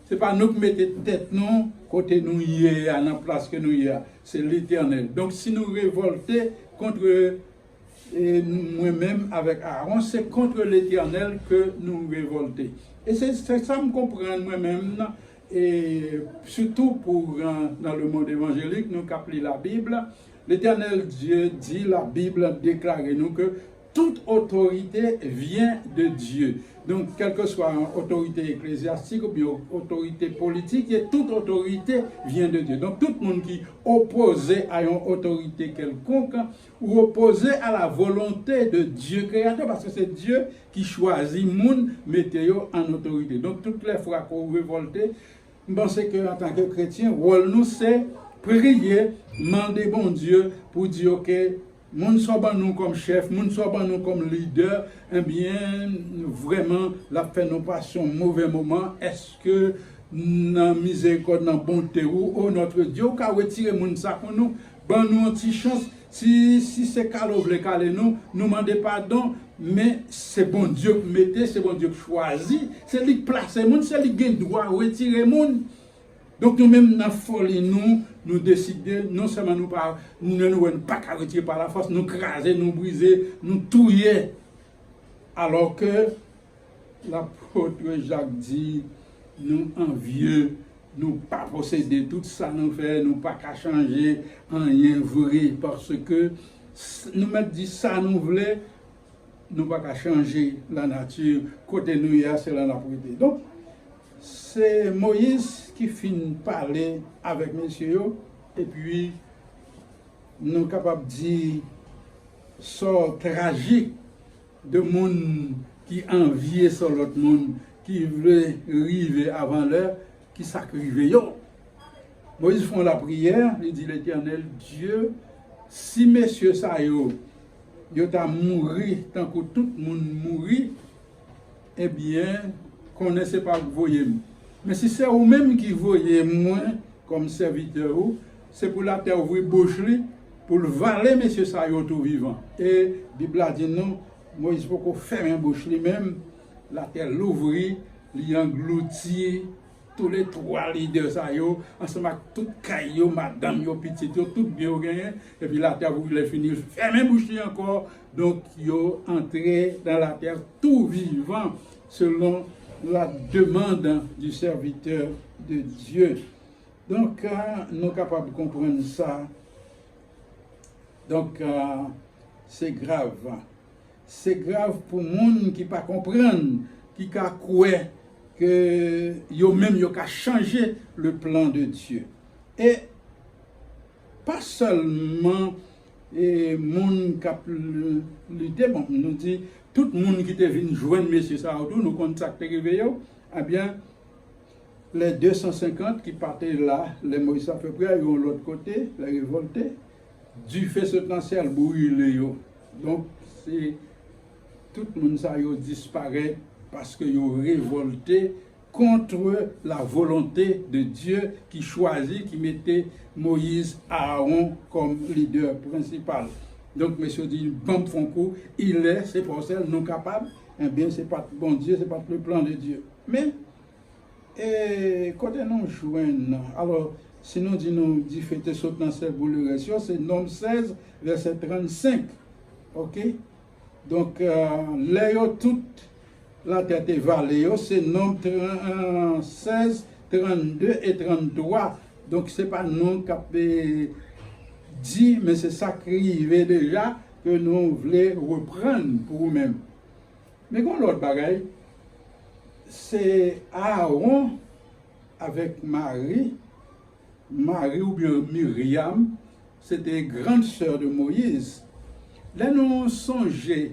ce n'est pas nous qui mettons tête nous, côté nous yé, à la place que nous yé. C'est l'Éternel. Donc, si nous révoltons contre et moi-même avec Aaron, c'est contre l'Éternel que nous révoltons. Et c'est ça me comprendre moi-même, et surtout pour dans le monde évangélique, nous qui appelons la Bible, l'Éternel Dieu dit, la Bible déclare nous que toute autorité vient de Dieu. Donc, quelle que soit une autorité ecclésiastique ou bien autorité politique, et toute autorité vient de Dieu. Donc, tout le monde qui est opposé à une autorité quelconque ou opposé à la volonté de Dieu créateur, parce que c'est Dieu qui choisit le monde, mettez en autorité. Donc, toutes les fois qu'on révolte, je pense qu'en tant que chrétien, rôle nous c'est prier, demander bon Dieu pour dire que moun soit ban nous comme chef, moun soit ban nous comme leader, eh bien, vraiment, la fait nous passions mauvais moment. Est-ce que, dans miséricorde, dans bonté ou notre Dieu, qu'a retiré moun ça pour nous, ban nous une petite chance, si c'est calme, nous demandez pardon, mais c'est bon Dieu qui mettez, c'est bon Dieu qui choisit, c'est lui qui place moun, c'est lui qui a le droit de retirer moun. Donc nous-mêmes, dans la folie, nous décidons, non seulement nous ne pas qu'à retirer par la force, nous craser, nous briser, nous touiller. Alors que l'apôtre Jacques dit, nous envieux, nous pas posséder tout ça, nous faire, nous pas qu'à changer en rien vrai, parce que nous mettons dit ça, nous voulons, nous pas qu'à changer la nature, côté nous, c'est la propriété. Donc, c'est Moïse qui finit de parler avec messieurs et puis nous sommes capables de dire sort tragique de monde qui enviait sur l'autre monde, qui voulait arriver avant l'heure, qui s'acrivait. Moïse font la prière, il dit l'Éternel Dieu, si messieurs ça yo t'a mouru tant que tout le monde mourit, eh bien, connaissez pas que voyez. Mais si c'est vous-même qui voyez moi comme serviteur, c'est pour la terre ouvrir bouche pour le valer messieurs ça yo tout vivant. Et la Bible a dit non, Moïse faut qu'on ferme un bouche lui-même, la terre l'ouvrir, l'engloutir. Tous les trois leaders, ça yo, ensemble avec tout caillou, madame, yo, petit, yo, tout bien gagné, et puis la terre, vous voulez finir, fermez bouche encore, donc yo entré dans la terre tout vivant, selon la demande du serviteur de Dieu. Donc, nous sommes capables de comprendre ça. Donc, c'est grave. C'est grave pour les gens qui ne comprennent pas, qui ne croient que yo-même yo ka changer le plan de Dieu. Et pas seulement les gens qui lutter, bon, nous dit tout le monde qui est venu joindre M. Saoudou, nous contacter réveillons, eh bien, les 250 qui partaient là, les Moïse à peu près, ils ont l'autre côté, les révoltés, du fait potentiel brûlé. Donc, c'est tout le monde ça disparaît parce qu'ils ont révolté contre la volonté de Dieu qui choisit, qui mettait Moïse Aaron comme leader principal. Donc, monsieur dit, bon font coup, c'est pour ça non capable, eh bien, c'est pas bon Dieu, c'est pas le plan de Dieu. Mais, quand nous joignons, alors, si nous disons, fêter saute dans cette boulevard, c'est Nom 16, verset 35. Ok? Donc, là, toute la tête est vallée, c'est Nom 16, 32 et 33. Donc, ce n'est pas nous qui dit, mais c'est ça qui arrive déjà que nous voulons reprendre pour nous-mêmes. Mais quand l'autre bagaille, c'est Aaron avec Marie ou bien Myriam, c'était grande sœur de Moïse. Là, nous songeons,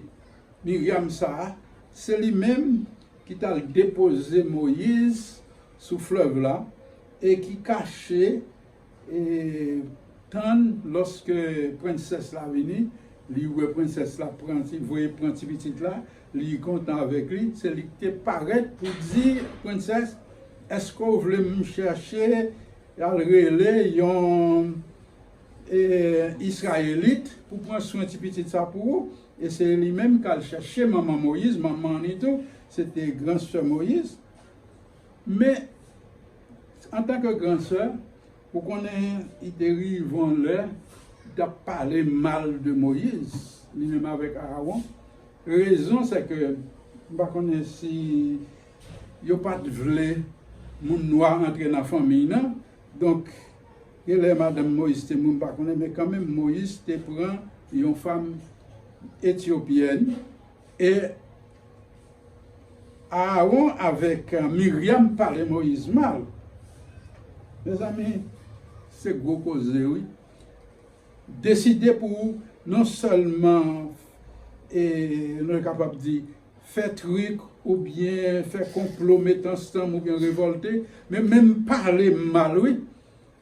Myriam ça, c'est lui-même qui a déposé Moïse sous fleuve là et qui cachait et tant lorsque princesse la venue, lui où princesse la prend, voyez prend petite là, lui content avec lui, c'est lui qui paraît pour dire princesse, est-ce que vous voulez me chercher à relais un Israélite pour prendre soin de petit ça pour vous? Et c'est lui-même qui a cherché maman Moïse, maman Nito, c'était grand sœur Moïse. Mais en tant que grand sœur, pour qu'on ait dérive là, de parler mal de Moïse, lui-même avec Aaron. Raison c'est que je ne sais pas si il n'y a pas de vrai moun noir entrer dans la famille. Non? Donc, il est madame Moïse, mais quand même Moïse te prend une femme éthiopienne et Aaron avec Myriam parlait Moïse mal. Mes amis, c'est gros cause, oui. Décider pour non seulement et nous sommes capables de dire faire truc ou bien faire complot, mettre ensemble ou bien révolter, mais même parler mal, oui.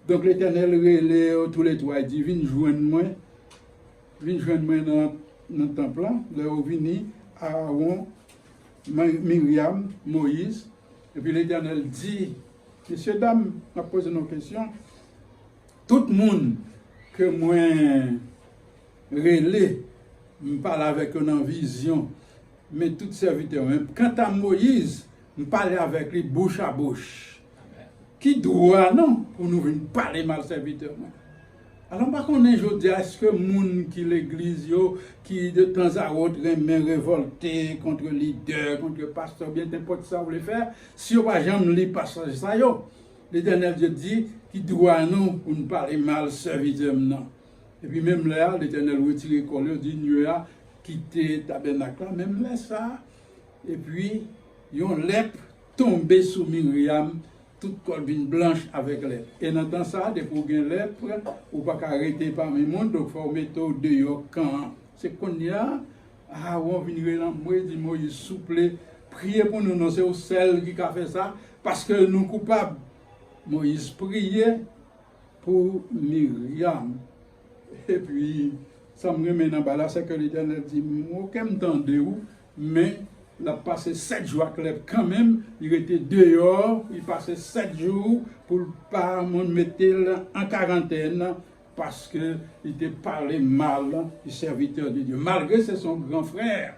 Donc l'Éternel relève tous les trois, il dit, viens joindre moi dans le temple là, là où vini Aaron, Myriam, Moïse, et puis l'Éternel dit, messieurs, dames, on a posé nos questions, tout le monde que moi relais, je parle avec eux en vision, mais tout serviteur, même quant à Moïse, je parle avec lui bouche à bouche. Qui doit, non, pour nous venir parler mal serviteur. Alors, par contre, je dis, est-ce que les gens qui l'église, qui de temps à autre aiment révolter contre le leader, contre le pasteur, bien n'importe ça, vous voulez faire, si vous n'avez jamais lu pasteur, ça, l'Éternel Dieu dit, qui doit, non, pour nous parler mal serviteur, non. Et puis même là, l'Éternel retire le collier, dit, nous a quitté le tabernacle, même là, ça. Et puis, ils ont lèpre tombé sous Myriam, toute colbine blanche avec lèpre. Et dans temps ça, depuis pour gagner lèpre, ou pas arrêter parmi le monde, donc il faut mettre au dehors quand. C'est qu'on y a, Aaron vient dans moi, dit Moïse, souple, priez pour nous, non, c'est au seul qui a fait ça, parce que nous coupables. Moïse priait pour Myriam. Et puis, ça me remet dans la c'est que l'Éternel dit, moi, je m'entends où, mais il a passé 7 jours avec lui quand même, il était dehors, il passait 7 jours pour ne pas me mettre en quarantaine, parce qu'il était parlé mal du serviteur de Dieu. Malgré que c'est son grand frère,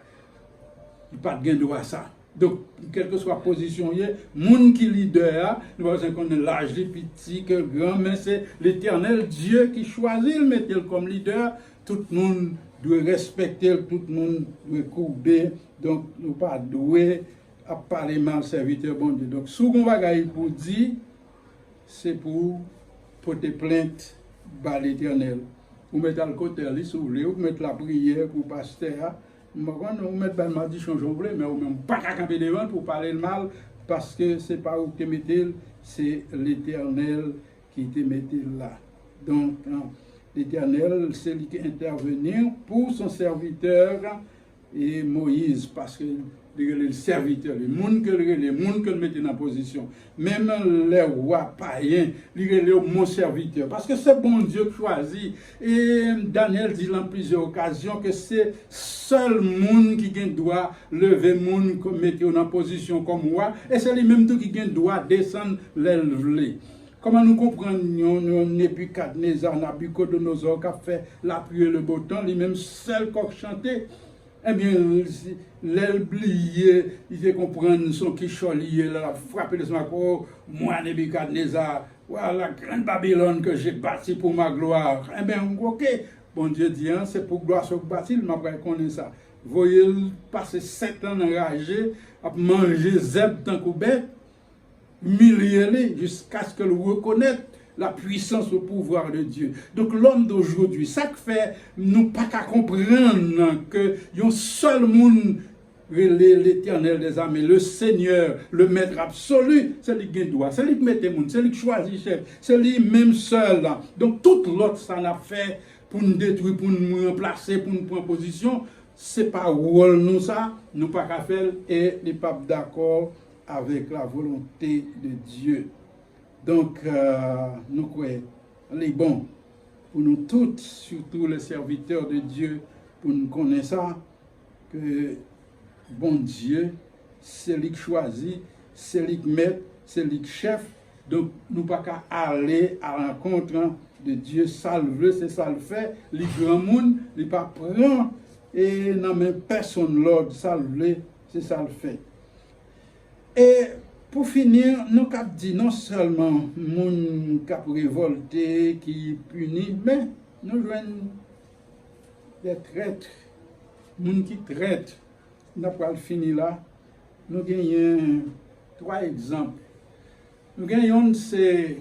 il n'a pas de droit à ça. Donc, quelle que soit la position, il y a monde qui est leader, nous avons qu'on est l'âge, les petits, que grand, mais c'est l'Éternel Dieu qui choisit le mettre comme leader. Tout le monde doit respecter, tout le monde doit courber. Donc, nous ne pas doué à parler mal serviteur bon Dieu. Donc, ce qu'on va pour dire, c'est pour porter plainte par l'Éternel. Vous mettez le côté, vous mettez la prière pour le pasteur. Vous mettez le mal dit changeons, mais vous ne pas camper devant pour parler le mal, parce que ce n'est pas vous qui mettez, c'est l'Éternel qui te mettez là. Donc, l'Éternel, c'est lui qui intervenir pour son serviteur et Moïse, parce que le serviteur, les gens que le mettent en position, même les rois païens, les mon serviteur, parce que c'est bon Dieu qui choisit. Et Daniel dit dans plusieurs occasions que c'est seul monde qui doit lever monde comme mettre en position comme moi, et c'est lui-même tout qui doit descendre l'élever. Comment nous comprenons Nebuchadnezzar, Nabucodonosor qui a fait la pluie et le beau temps, lui-même seul qui chantait. Eh bien, l'oublié, il comprend son quicholier, la frappé de son accord, moi, Nebuchadnezzar, voilà la grande Babylone que j'ai bâtie pour ma gloire. Eh bien, ok, bon Dieu dit, hein, c'est pour gloire sur bâti, il m'a pas connu ça. Vous voyez, passer 7 ans enragé, à manger zèbre tant que bête, humilier jusqu'à ce que le reconnaisse la puissance, le pouvoir de Dieu. Donc l'homme d'aujourd'hui, ça fait nous pas qu'à comprendre que un seul monde, l'Éternel des armées, le Seigneur, le Maître absolu, c'est lui qui doit, c'est lui qui met les monde, c'est lui qui choisit chef, c'est lui même seul. Donc tout l'autre, ça n'a fait pour nous détruire, pour nous remplacer, pour nous prendre position, c'est pas rôle nous ça, nous pas qu'à faire et les papes d'accord avec la volonté de Dieu. Donc, nous croyons, les bons, pour nous tous, surtout les serviteurs de Dieu, pour nous connaître ça, que bon Dieu, c'est lui qui choisit, c'est lui qui met, c'est lui qui chef. Donc, nous pas qu'à aller à la rencontre de Dieu, ça le veut, c'est ça le fait. Les grands monde, il pas prend et non même personne l'ordre, ça le veut, c'est ça le fait. Et pour finir, nous avons dit non seulement les gens qui révolté, qui punit, mais nous joignons des traîtres, les gens qui traitent. Nous avons fini là. Nous gagnons 3 exemples. Nous gagnons ces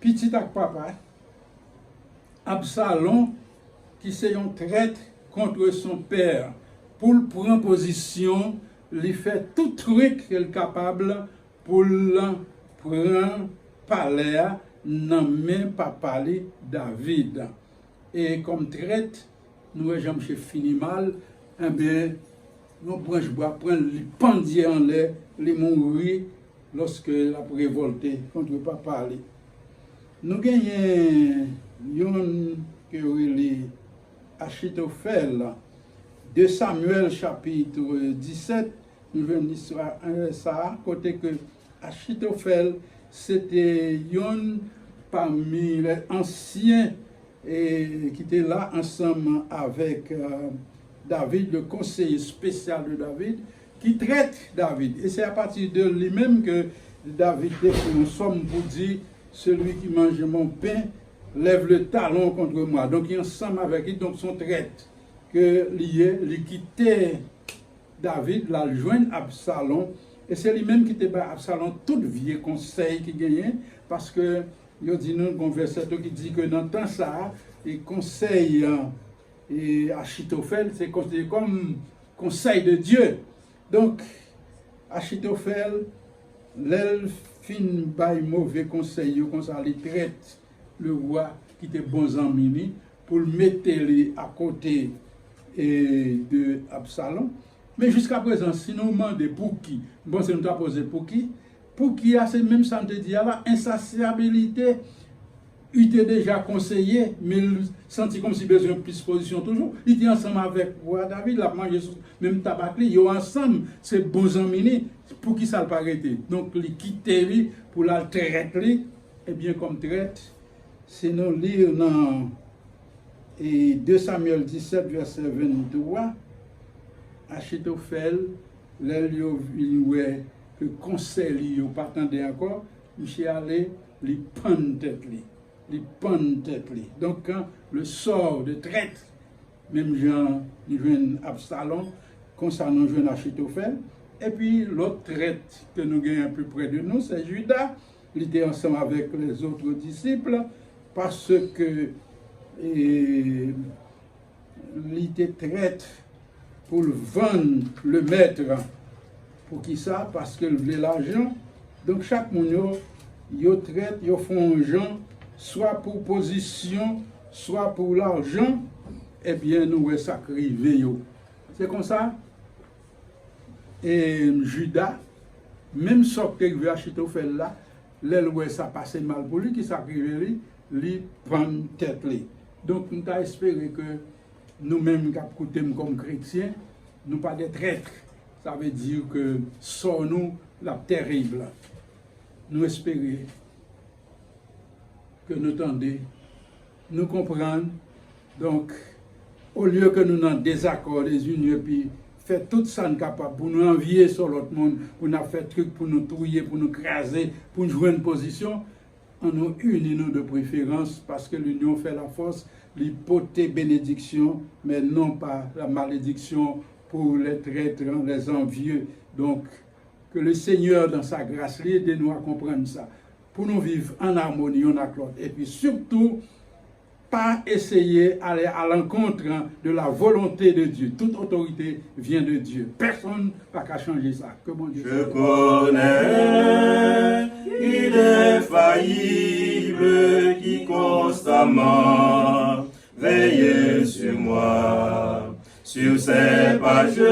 petits ak papa, Absalom, qui c'est un traître contre son père, pour prendre position. Il fait tout truc qu'il est capable pour prendre palais, non même pas parler David. Et comme traite, nous avons fini mal, eh bien, nous branche bois prendre les pendiers en l'air, les mourir lorsque la révolté contre pas parler. Nous gagnons yon que les Achitophel de Samuel chapitre 17. Nous venons l'histoire ça, côté que Achitophel, c'était un parmi les anciens et qui était là ensemble avec David, le conseiller spécial de David, qui traite David. Et c'est à partir de lui-même que David décrit une somme pour dire, celui qui mange mon pain lève le talon contre moi. Donc il est ensemble avec lui, donc son traite que il quittait David, la joindre Absalom, et c'est lui-même qui était Absalom tout vieux conseil qui gagnait, parce que il dit nous un verset qui dit que dans le temps ça, il conseil et Achitophel, c'est considéré comme conseil de Dieu. Donc Achitophel, l'elfe fin bail mauvais conseil, comme ça il traite le roi qui était bon ami pour le mettre à côté et de Absalom. Mais jusqu'à présent, si nous demandons pour qui, bon, c'est nous avons posé pour qui a c'est même ça, on te dit, la insatiabilité, il était déjà conseillé, mais il sentit comme si besoin de plus position toujours. Il était ensemble avec roi David, il a mangé même tabac, ils sont ensemble, c'est bons amis, pour qui ça le pas arrêté. Donc, il quitte lui pour la traite, et bien comme traite, c'est nous lire dans 2 Samuel 17, verset 23, Achitophel, ouais, que conseil, il pas attendait encore, il allé, il pend tête. Donc, quand le sort de traite, même Jean, il vient Absalom, concernant Jean Achitophel, et puis l'autre traite que nous gagnons un peu près de nous, c'est Judas. Il était ensemble avec les autres disciples, parce que il était traite pour le vendre, le maître. Pour qui ça? Parce qu'il voulait l'argent. Donc chaque monde, il traite, il font argent, soit pour position, soit pour l'argent. Eh bien, nous sacrifier. C'est comme ça. Et Judas, même si il veut acheter là, l'ouest ça passé mal pour lui, qui sacrifie lui prend tête. Donc, nous avons espéré que nous-mêmes, comme chrétiens, nous pas des traîtres. Ça veut dire que sans nous, la terrible. Nous espérons que nous tendons, nous comprenons. Donc, au lieu que nous n'en désaccord les unes, puis faire tout ça capable pour nous envier sur l'autre monde, pour nous faire trucs, pour nous trouiller, pour nous craser, pour nous jouer une position, on nous unit nous de préférence parce que l'union fait la force, l'hypothé bénédiction, mais non pas la malédiction pour les traîtres, les envieux. Donc, que le Seigneur, dans sa grâce, aide nous à comprendre ça, pour nous vivre en harmonie, on avec l'autre. Et puis surtout, pas essayer d'aller à l'encontre de la volonté de Dieu. Toute autorité vient de Dieu. Personne n'a qu'à changer ça. Que bon Dieu. Je connais, il est faillible qui constamment veille sur moi. Sur ses pages,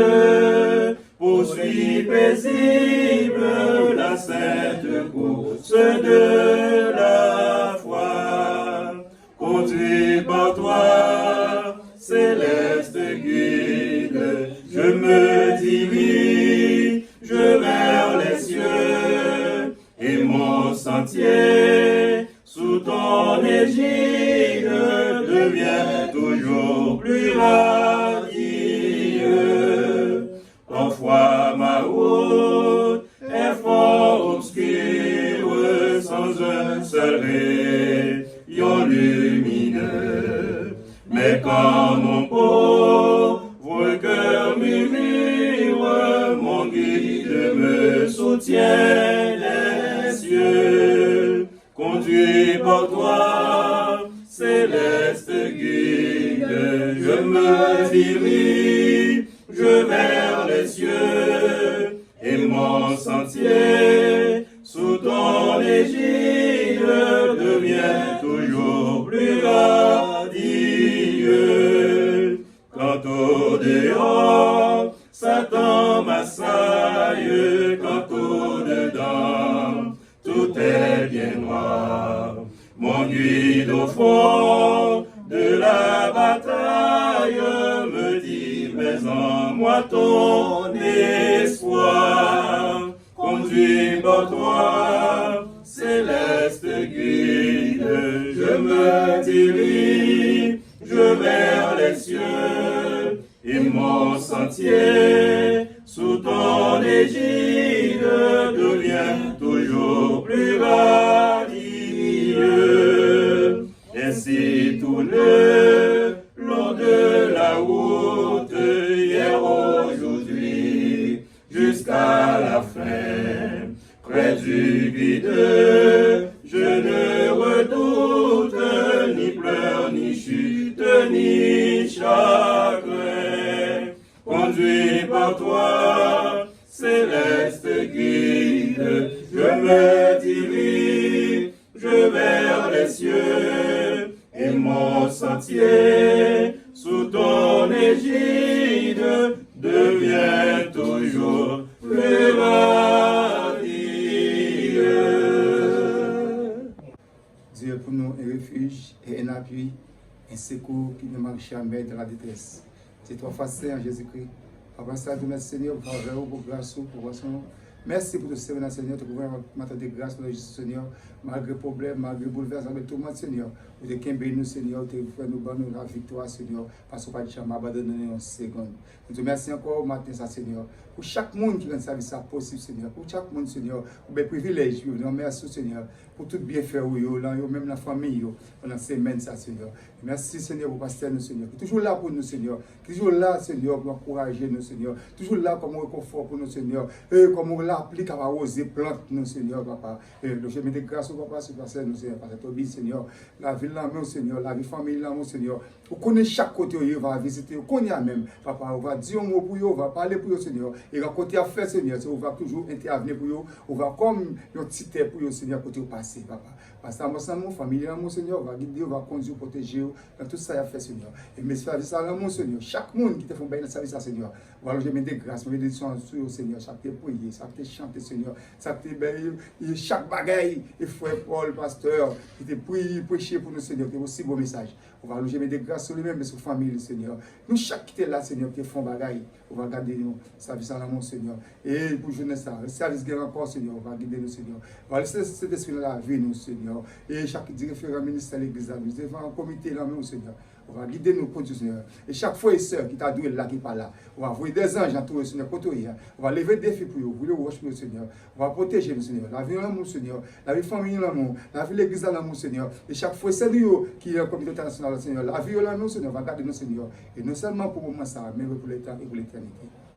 poursuit paisible la sainte course de la foi. Conduit par toi, céleste guide, je me dirige vers les cieux, et mon sentier sous ton égide devient toujours plus radieux. Parfois ma route est fort obscure, sans un seul rayon lumineux. Mais quand mon pauvre cœur murmure, mon guide me soutient des cieux. Conduit par toi, céleste guide, je me dirige vers les cieux, et mon sentier sous ton égide devient toujours plus radieux. Quand au dehors Satan m'assaille, quand au dedans tout est bien noir, mon guide au fond de la bataille me dit: mets en moi ton espoir. Conduit par toi, céleste guide, je me dirige vers les cieux, et mon sentier sous ton égide devient toujours plus radieux. Ainsi tout le long de la route, hier, aujourd'hui, jusqu'à la fin, près du guide, je ne redoute ni pleurs, ni chute, ni chagrin. Conduit par toi, céleste guide, je me dirige vers les cieux, et mon sentier sous ton ton égide devient toujours plus rapide. Dieu est pour nous un refuge et un appui, un secours qui ne manque jamais dans la détresse. C'est toi facile en Jésus-Christ. Papa, ça te merci Seigneur pour faveur, pour grâce, pour poisson. Merci pour te servir, Seigneur, te pouvoir m'attendre de grâce pour le Jésus, Seigneur, malgré problème, malgré bouleversement, de tout le monde, Seigneur. Vous êtes qu'un nous, Seigneur, vous faire nous donner la victoire, Seigneur, parce qu'on ne peut pas abandonner en seconde. Nous te remercions encore au matin, Seigneur, pour chaque monde qui rend service possible, Seigneur, pour chaque monde, Seigneur, pour les privilèges, nous merci, Seigneur, pour tout bien faire, même la famille, pendant ces semaines, Seigneur. Merci, Seigneur, pour pasteur, nous, Seigneur, qui est toujours là pour nous, Seigneur, qui est toujours là, Seigneur, pour encourager nous, Seigneur, toujours là comme un réconfort pour nous, Seigneur, comme on l'applique à oser planter nous, Seigneur, papa. Donc, je mets des grâces au papa, sur pasteur, nous, Seigneur, parce que toi, Seigneur, la ville là, mon Seigneur, la vie famille là, mon Seigneur, on connaît chaque côté, on va visiter, on connaît même, papa, on va dire un mot pour eux, on va parler pour eux, Seigneur, et à côté à faire, Seigneur, on va toujours intervenir pour eux, on va comme un petit tête pour eux, Seigneur, côté au passé, papa. Parce que mon famille là, mon Seigneur, on va guider, on va conduire, protéger, dans tout ça, il a fait, Seigneur. Et mes services là, mon Seigneur, chaque monde qui te fait bien le service là, Seigneur, voilà, je mets des grâces, je mets des soins sur le Seigneur, chaque te prier, chaque te chanter, Seigneur, chaque te chaque bagaille, et frère Paul, pasteur, qui te prie, prêcher pour nous, Seigneur, qui est aussi beau message. On va nous mettre des grâces sur lui-même et sur la famille, Seigneur. Nous, chaque qui est là, Seigneur, qui font bagaille, on va garder nous, service à l'amour, Seigneur. Et pour jeunesse, le service qui est encore, Seigneur, on va guider nous, Seigneur. On va laisser cet esprit-là vie, nous, Seigneur. Et chaque directeur ministère de l'Église, nous devons un comité là, nous, Seigneur. On va guider nos conduits, Seigneur. Et chaque frère et sœur qui t'a doué là, qui n'est pas là, on va envoyer des anges à tout, Seigneur, on va lever des défis pour vous, vous le roche pour le Seigneur. On va protéger le Seigneur. La vie en l'amour, Seigneur. La vie famille en l'amour. La vie l'Église en l'amour, Seigneur. Et chaque frère et sœur qui est en comité international, Seigneur. La vie en l'amour, Seigneur. On va garder nos Seigneur. Et non seulement pour le moment, ça, mais pour l'éternité.